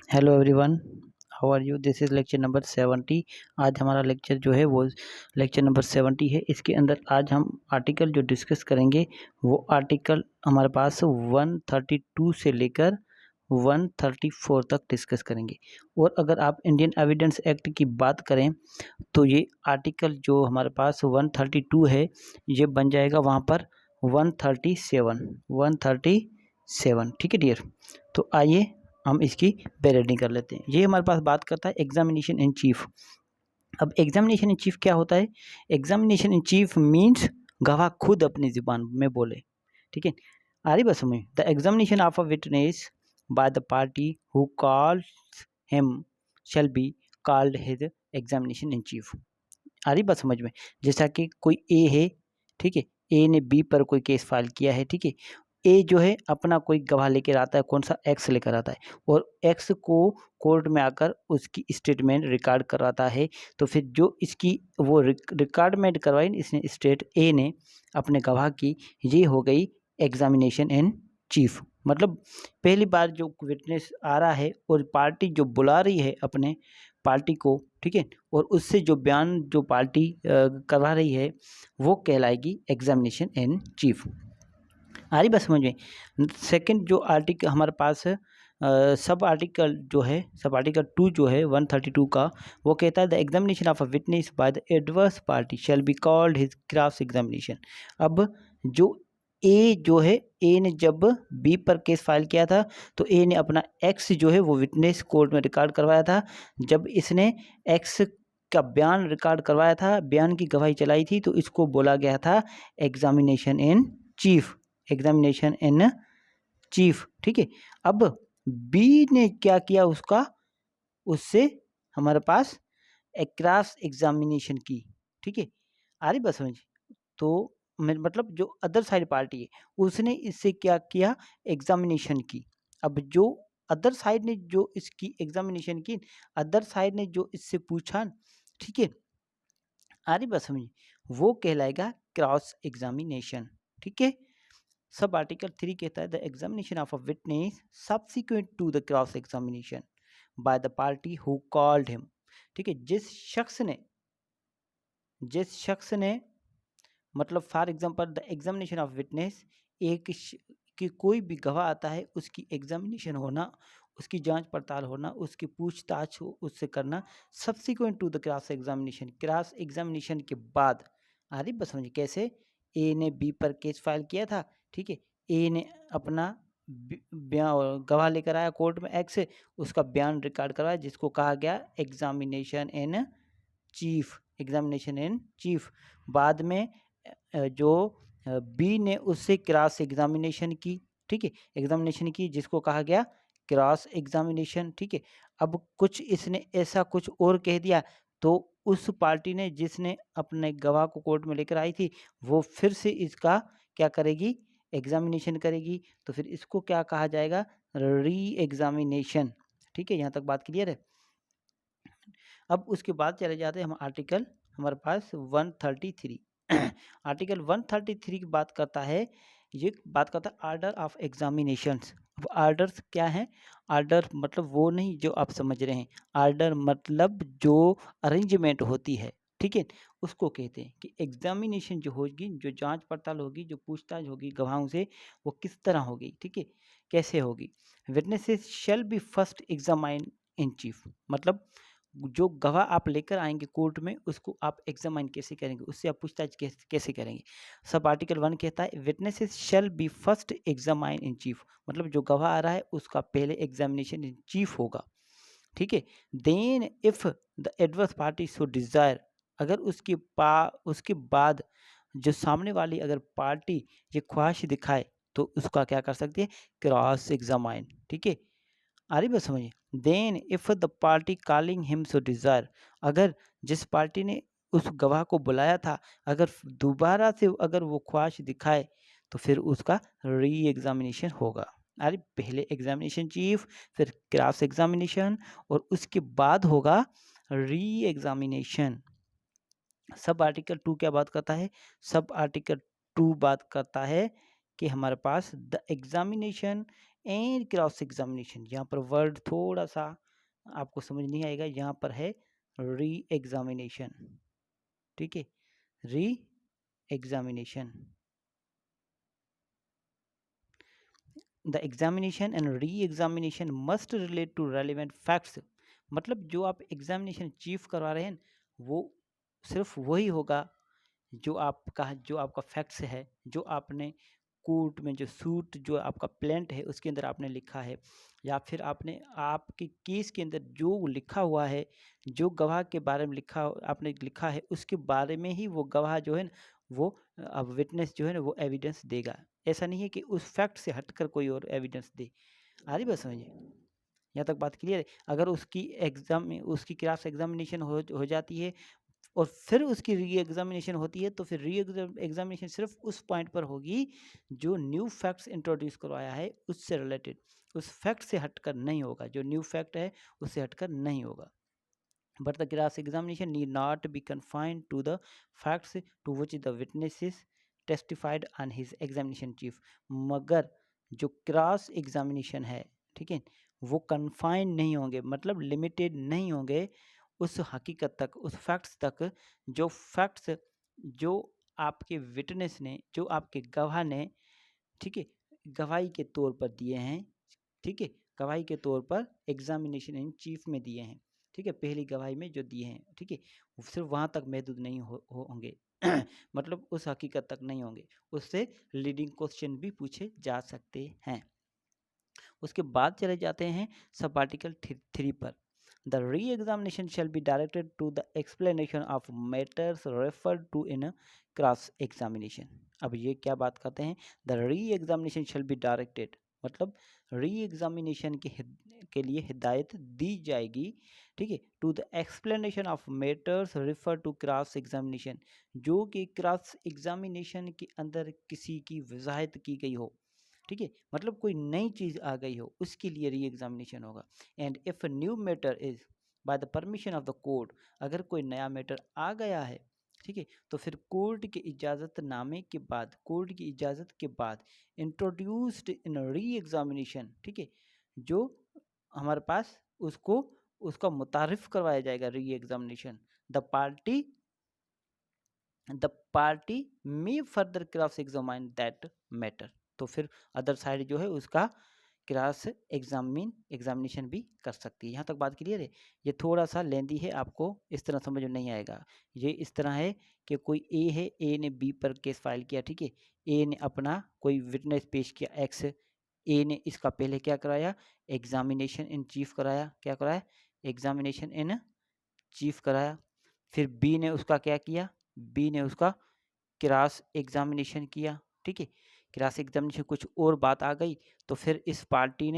Hello everyone, how are you? This is lecture number 70। आज हमारा lecture जो है वो लेक्चर नंबर 70 है। इसके अंदर आज हम आर्टिकल जो डिस्कस करेंगे वो आर्टिकल हमारे पास 132 से लेकर 134 तक डिस्कस करेंगे। और अगर आप इंडियन एविडेंस एक्ट की बात करें तो ये आर्टिकल जो हमारे पास 132 है ये बन जाएगा वहाँ पर 137। ठीक है डियर। तो आइए हम इसकी पेरेडिंग कर लेते हैं। ये हमारे पास बात करता है एग्जामिनेशन इन चीफ। अब एग्जामिनेशन इन चीफ क्या होता है? एग्जामिनेशन इन चीफ मीन्स गवाह खुद अपनी जुबान में बोले। ठीक है, आ रही बस हमें। The examination of a witness by the party who calls him shall be called his examination in chief. आ रही बात समझ में? जैसा कि कोई ए है, ठीक है, ए ने बी पर कोई केस फाइल किया है, ठीक है। ए जो है अपना कोई गवाह लेकर आता है, कौन सा? एक्स लेकर आता है, और एक्स को कोर्ट में आकर उसकी स्टेटमेंट रिकॉर्ड कराता है। तो फिर जो इसकी वो रिकॉर्डमेंट करवाई इसने स्टेट ए ने अपने गवाह की, ये हो गई एग्जामिनेशन इन चीफ। मतलब पहली बार जो विटनेस आ रहा है और पार्टी जो बुला रही है अपने पार्टी को, ठीक है, और उससे जो बयान जो पार्टी करवा रही है वो कहलाएगी एग्जामिनेशन इन चीफ। आ रही बात समझ में? सेकंड जो आर्टिकल हमारे पास है, सब आर्टिकल जो है, सब आर्टिकल 2 जो है 132 का, वो कहता है the examination of a witness by the adverse party shell be called his cross examination. अब जो ए जो है, ए ने जब बी पर केस फाइल किया था तो ए ने अपना एक्स जो है वो विटनेस कोर्ट में रिकॉर्ड करवाया था। जब इसने एक्स का बयान रिकॉर्ड करवाया था, बयान की गवाही चलाई थी, तो इसको बोला गया था examination in chief. Examination in chief, ठीक है। अब बी ने क्या किया, उससे हमारे पास क्रॉस एग्जामिनेशन की, ठीक है। आ रही बात समझ? तो मतलब जो अदर साइड पार्टी है उसने इससे क्या किया, एग्जामिनेशन की। अब जो अदर साइड ने जो इसकी एग्जामिनेशन की, अदर साइड ने जो इससे पूछा, ठीक है, आ रही बात समझ, वो कहलाएगा क्रॉस एग्जामिनेशन, ठीक है। सब आर्टिकल 3 कहता है the examination of a witness subsequent to the cross examination by the party who called him. ठीक है, जिस शख्स ने मतलब for example the examination of witness, एक कि कोई भी गवाह आता है उसकी एग्जामिनेशन होना, उसकी जांच पड़ताल होना, उसकी पूछताछ उससे करना subsequent to the cross examination, cross examination के बाद। आ रही बस समझिए कैसे? ए ने बी पर केस फाइल किया था, ठीक है, ए ने अपना गवाह लेकर आया कोर्ट में एक्स, उसका बयान रिकॉर्ड करवाया जिसको कहा गया examination in chief. Examination in chief. बाद में जो बी ने उससे क्रॉस एग्जामिनेशन की, ठीक है, एग्जामिनेशन की जिसको कहा गया क्रॉस एग्जामिनेशन, ठीक है। अब कुछ इसने ऐसा कुछ और कह दिया तो उस पार्टी ने जिसने अपने गवाह को कोर्ट में लेकर आई थी वो फिर से इसका क्या करेगी, एग्जामिनेशन करेगी। तो फिर इसको क्या कहा जाएगा, री एग्जामिनेशन। ठीक है, यहाँ तक बात क्लियर है। अब उसके बाद चले जाते हैं हम आर्टिकल हमारे पास 133। आर्टिकल 133 की बात करता है, ये बात करता है आर्डर ऑफ एग्जामिनेशंस। अब आर्डर्स क्या हैं? आर्डर मतलब वो नहीं जो आप समझ रहे हैं, आर्डर मतलब जो अरेंजमेंट होती है, ठीक है, उसको कहते हैं कि एग्जामिनेशन जो होगी, जो जांच पड़ताल होगी, जो पूछताछ होगी गवाहों से, वो किस तरह होगी, ठीक है, कैसे होगी। Witnesses shall be first examine in chief. मतलब जो गवाह आप लेकर आएंगे कोर्ट में उसको आप एग्जामाइन कैसे करेंगे, उससे आप पूछताछ कैसे करेंगे। सब आर्टिकल 1 कहता है witnesses shall be first examine in chief. मतलब जो गवाह आ रहा है उसका पहले एग्जामिनेशन इन चीफ होगा, ठीक है। Then if the adverse party so desire, अगर उसके बाद जो सामने वाली अगर पार्टी ये ख्वाहिश दिखाए तो उसका क्या कर सकती है, क्रॉस एग्जामाइन, ठीक है। आ रही बात समझिए। Then if the party calling him so desire, अगर जिस पार्टी ने उस गवाह को बुलाया था अगर दोबारा से अगर वो ख्वाहिश दिखाए तो फिर उसका री एग्जामिनेशन होगा। अरे पहले एग्जामिनेशन चीफ, फिर क्रॉस एग्जामिनेशन, और उसके बाद होगा री एग्जामिनेशन। सब आर्टिकल 2 क्या बात करता है? सब आर्टिकल 2 बात करता है कि हमारे पास the examination and cross examination. यहाँ पर वर्ड थोड़ा सा आपको समझ नहीं आएगा, यहाँ पर है री एग्जामिनेशन, ठीक है, re examination. The examination and re examination must relate to relevant facts. मतलब जो आप एग्जामिनेशन चीफ करवा रहे हैं वो सिर्फ वही होगा जो आपका फैक्ट्स है, जो आपने कोर्ट में जो सूट जो आपका प्लेंट है उसके अंदर आपने लिखा है, या फिर आपने आपके केस के अंदर जो लिखा हुआ है, जो गवाह के बारे में आपने लिखा है उसके बारे में ही वो गवाह जो है ना वो अब विटनेस जो है ना वो एविडेंस देगा। ऐसा नहीं है कि उस फैक्ट से हटकर कोई और एविडेंस दे। आ रही बात समझिए, यहाँ तक बात क्लियर है। अगर उसकी क्रॉस एग्जामिनेशन हो जाती है और फिर उसकी री एग्जामिनेशन होती है, तो फिर री एग्जामिनेशन सिर्फ उस पॉइंट पर होगी जो न्यू फैक्ट्स इंट्रोड्यूस करवाया है उससे रिलेटेड, उस फैक्ट से हटकर नहीं होगा, जो न्यू फैक्ट है उससे हटकर नहीं होगा। But the cross examination need not be confined to the facts to which the witnesses testified on his examination chief। मगर जो क्रॉस एग्जामिनेशन है, ठीक है, वो कन्फाइंड नहीं होंगे, मतलब लिमिटेड नहीं होंगे उस हकीकत तक, उस फैक्ट्स तक, जो फैक्ट्स जो आपके विटनेस ने, जो आपके गवाह ने, ठीक है, गवाही के तौर पर दिए हैं, ठीक है, गवाही के तौर पर एग्जामिनेशन इन चीफ में दिए हैं, ठीक है, पहली गवाही में जो दिए हैं, ठीक है, सिर्फ वहाँ तक महदूद नहीं होंगे मतलब उस हकीकत तक नहीं होंगे, उससे लीडिंग क्वेश्चन भी पूछे जा सकते हैं। उसके बाद चले जाते हैं सब आर्टिकल 3 पर। The re examination shall be directed to the explanation of matters referred to in cross examination. अब ये क्या बात करते हैं, the re examination shall be directed, मतलब री एग्जामिनेशन के लिए हिदायत दी जाएगी, ठीक है, to the explanation of matters refer to cross examination, जो कि क्रॉस एग्जामिनेशन के अंदर किसी की वजाहत की गई हो, ठीक है, मतलब कोई नई चीज़ आ गई हो उसके लिए री एग्जामिनेशन होगा। And if new matter is by the permission of the court, अगर कोई नया मैटर आ गया है, ठीक है, तो फिर कोर्ट के इजाज़तनामे के बाद, कोर्ट की इजाज़त के बाद इंट्रोड्यूस्ड इन री एग्जामिनेशन, ठीक है, जो हमारे पास उसको उसका मुतारिफ करवाया जाएगा री examination. The party may further cross examine that matter, तो फिर अदर साइड जो है उसका क्रॉस एग्जामिनेशन भी कर सकती है। यहाँ तक बात क्लियर है। ये थोड़ा सा लेंदी है, आपको इस तरह समझ में नहीं आएगा। ये इस तरह है कि कोई ए है, ए ने बी पर केस फाइल किया, ठीक है, ए ने अपना कोई विटनेस पेश किया एक्स, ए ने इसका पहले क्या कराया, एग्जामिनेशन इन चीफ कराया, क्या कराया, एग्जामिनेशन इन चीफ कराया। फिर बी ने उसका क्या किया, बी ने उसका क्रॉस एग्जामिनेशन किया, ठीक है, क्रॉस एग्जामिनेशन कुछ और बात आ गई, तो फिर जिस पार्टी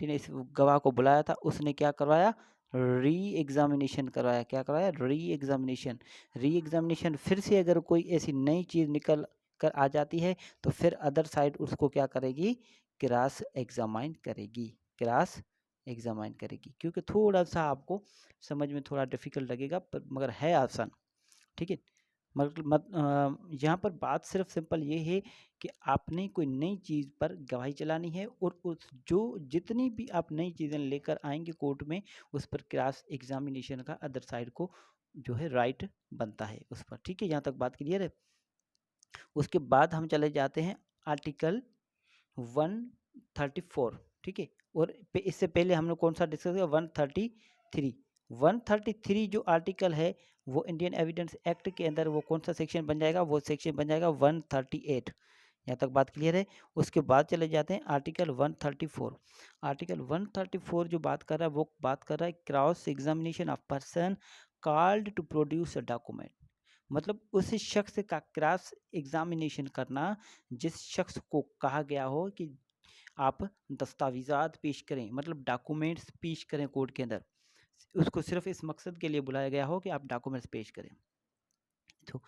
ने इस गवाह को बुलाया था उसने क्या करवाया, री एग्जामिनेशन करवाया, क्या करवाया, री एग्जामिनेशन फिर से अगर कोई ऐसी नई चीज़ निकल कर आ जाती है तो फिर अदर साइड उसको क्या करेगी, क्रॉस एग्जामाइन करेगी। क्योंकि थोड़ा सा आपको समझ में थोड़ा डिफिकल्ट लगेगा पर मगर है आसान, ठीक है। यहाँ पर बात सिर्फ सिंपल ये है कि आपने कोई नई चीज़ पर गवाही चलानी है और उस जो जितनी भी आप नई चीज़ें लेकर आएंगे कोर्ट में उस पर क्रॉस एग्जामिनेशन का अदर साइड को जो है राइट बनता है उस पर, ठीक है, यहाँ तक बात क्लियर है। उसके बाद हम चले जाते हैं आर्टिकल 134, ठीक है, और इससे पहले हमने कौन सा डिस्कस किया, 133 जो आर्टिकल है वो इंडियन एविडेंस एक्ट के अंदर वो कौन सा सेक्शन बन जाएगा, वो सेक्शन बन जाएगा 138। यहाँ तक बात क्लियर है। उसके बाद चले जाते हैं आर्टिकल 134। आर्टिकल 134 जो बात कर रहा है वो बात कर रहा है cross examination of person called to produce a document, मतलब उस शख्स का क्रॉस एग्जामिनेशन करना जिस शख्स को कहा गया हो कि आप दस्तावेज़ात पेश करें, मतलब डॉक्यूमेंट्स पेश करें कोर्ट के अंदर, उसको सिर्फ इस मकसद के लिए बुलाया गया हो कि आप डॉक्यूमेंट्स पेश करें, तो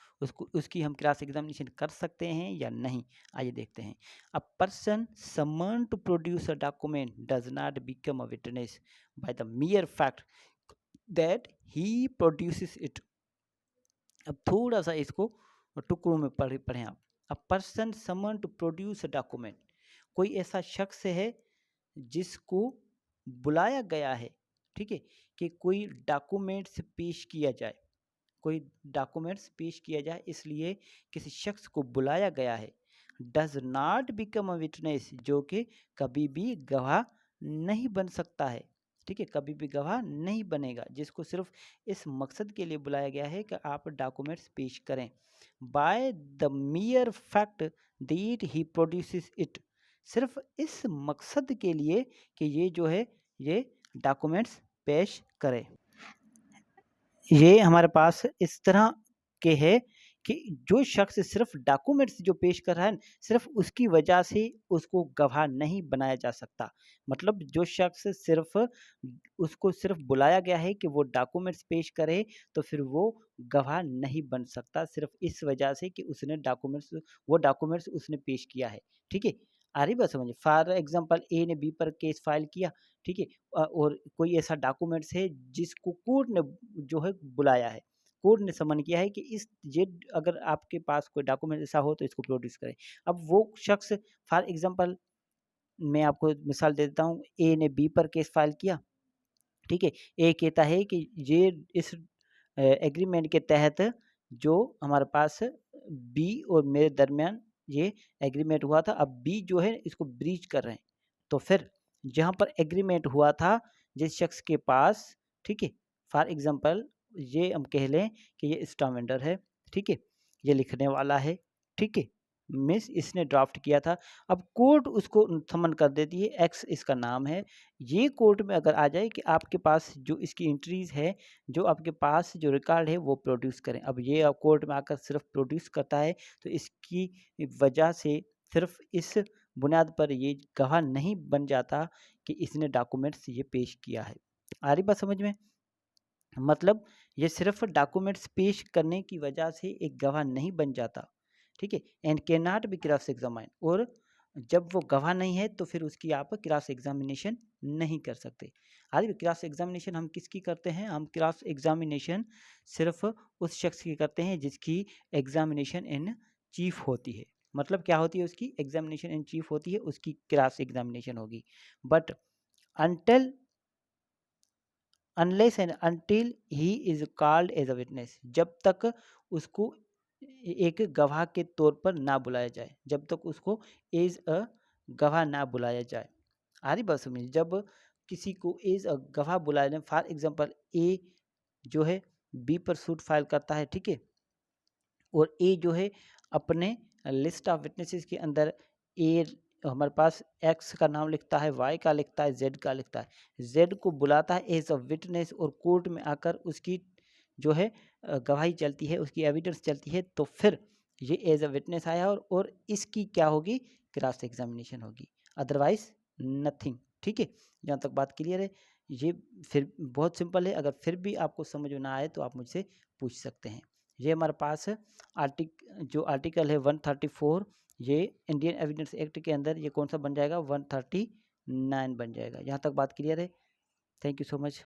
उसकी हम क्रॉस एग्जामिनेशन कर सकते हैं या नहीं, आइए देखते हैं। A person summon to produce a document does not become a witness by the mere fact that he produces it. अब थोड़ा सा इसको टुकड़ों में पढ़ें आप। A person summon to produce a document, कोई ऐसा शख्स है जिसको बुलाया गया है, ठीक है, कि कोई डॉक्यूमेंट्स पेश किया जाए, कोई डॉक्यूमेंट्स पेश किया जाए, इसलिए किसी शख्स को बुलाया गया है, does not become a witness, जो कि कभी भी गवाह नहीं बन सकता है, ठीक है, कभी भी गवाह नहीं बनेगा, जिसको सिर्फ इस मकसद के लिए बुलाया गया है कि आप डॉक्यूमेंट्स पेश करें, bye the mere fact that he produces it, सिर्फ इस मकसद के लिए कि ये जो है ये डॉक्यूमेंट्स पेश करे। ये हमारे पास इस तरह के है कि जो शख्स सिर्फ डॉक्यूमेंट्स जो पेश कर रहा है, सिर्फ उसकी वजह से उसको गवाह नहीं बनाया जा सकता। मतलब जो शख्स सिर्फ उसको सिर्फ बुलाया गया है कि वो डॉक्यूमेंट्स पेश करे, तो फिर वो गवाह नहीं बन सकता, सिर्फ इस वजह से कि उसने डॉक्यूमेंट्स उसने पेश किया है, ठीक है। आ रही बात समझ? फॉर एग्जांपल ए ने बी पर केस फाइल किया, ठीक है, और कोई ऐसा डॉक्यूमेंट्स है जिसको कोर्ट ने जो है बुलाया है, कोर्ट ने समन किया है कि इस ये अगर आपके पास कोई डॉक्यूमेंट ऐसा हो तो इसको प्रोड्यूस करें। अब वो शख्स, फॉर एग्जांपल मैं आपको मिसाल दे देता हूँ, ए ने बी पर केस फाइल किया, ठीक है। ए कहता है कि ये इस एग्रीमेंट के तहत जो हमारे पास बी और मेरे दरमियान ये एग्रीमेंट हुआ था, अब बी जो है इसको ब्रीच कर रहे हैं, तो फिर जहाँ पर एग्रीमेंट हुआ था जिस शख्स के पास, ठीक है, फॉर एग्जांपल ये हम कह लें कि ये स्टॉम वेंडर है, ठीक है, ये लिखने वाला है, ठीक है, मिस इसने ड्राफ्ट किया था। अब कोर्ट उसको समन कर देती है, एक्स इसका नाम है, ये कोर्ट में अगर आ जाए कि आपके पास जो इसकी एंट्रीज है, जो आपके पास जो रिकॉर्ड है वो प्रोड्यूस करें, अब ये अब कोर्ट में आकर सिर्फ प्रोड्यूस करता है, तो इसकी वजह से सिर्फ इस बुनियाद पर ये गवाह नहीं बन जाता कि इसने डॉक्यूमेंट्स ये पेश किया है। आ रही बात समझ में? मतलब ये सिर्फ डॉक्यूमेंट्स पेश करने की वजह से एक गवाह नहीं बन जाता, ठीक है, and can not be cross examine, और जब वो गवाह नहीं है तो फिर उसकी आप क्रॉस एग्जामिनेशन नहीं कर सकते। आज भी क्रॉस एग्जामिनेशन हम किसकी करते हैं? हम क्रॉस एग्जामिनेशन सिर्फ उस शख्स की करते हैं जिसकी एग्जामिनेशन इन चीफ होती है। मतलब क्या होती है? उसकी एग्जामिनेशन इन चीफ होती है, उसकी क्रॉस एग्जामिनेशन होगी। But until unless and until he is called as a witness, जब तक उसको एक गवाह के तौर पर ना बुलाया जाए, जब तक उसको एज अ गवाह ना बुलाया जाए। आ रही बात समझ? जब किसी को एज अ गवाह बुलाया जाए, फॉर एग्जांपल ए जो है बी पर सूट फाइल करता है, ठीक है, और ए जो है अपने लिस्ट ऑफ विटनेसेस के अंदर ए हमारे पास एक्स का नाम लिखता है, वाई का लिखता है, जेड का लिखता है, जेड को बुलाता है एज अ विटनेस, और कोर्ट में आकर उसकी जो है गवाही चलती है, उसकी एविडेंस चलती है, तो फिर ये एज अ विटनेस आया, और इसकी क्या होगी? क्रॉस एग्जामिनेशन होगी, अदरवाइज नथिंग, ठीक है। जहाँ तक बात क्लियर है, ये फिर बहुत सिंपल है, अगर फिर भी आपको समझ में ना आए तो आप मुझसे पूछ सकते हैं। ये हमारे पास जो आर्टिकल है 134, ये इंडियन एविडेंस एक्ट के अंदर ये कौन सा बन जाएगा? 139 बन जाएगा। यहाँ तक बात क्लियर है? Thank you so much.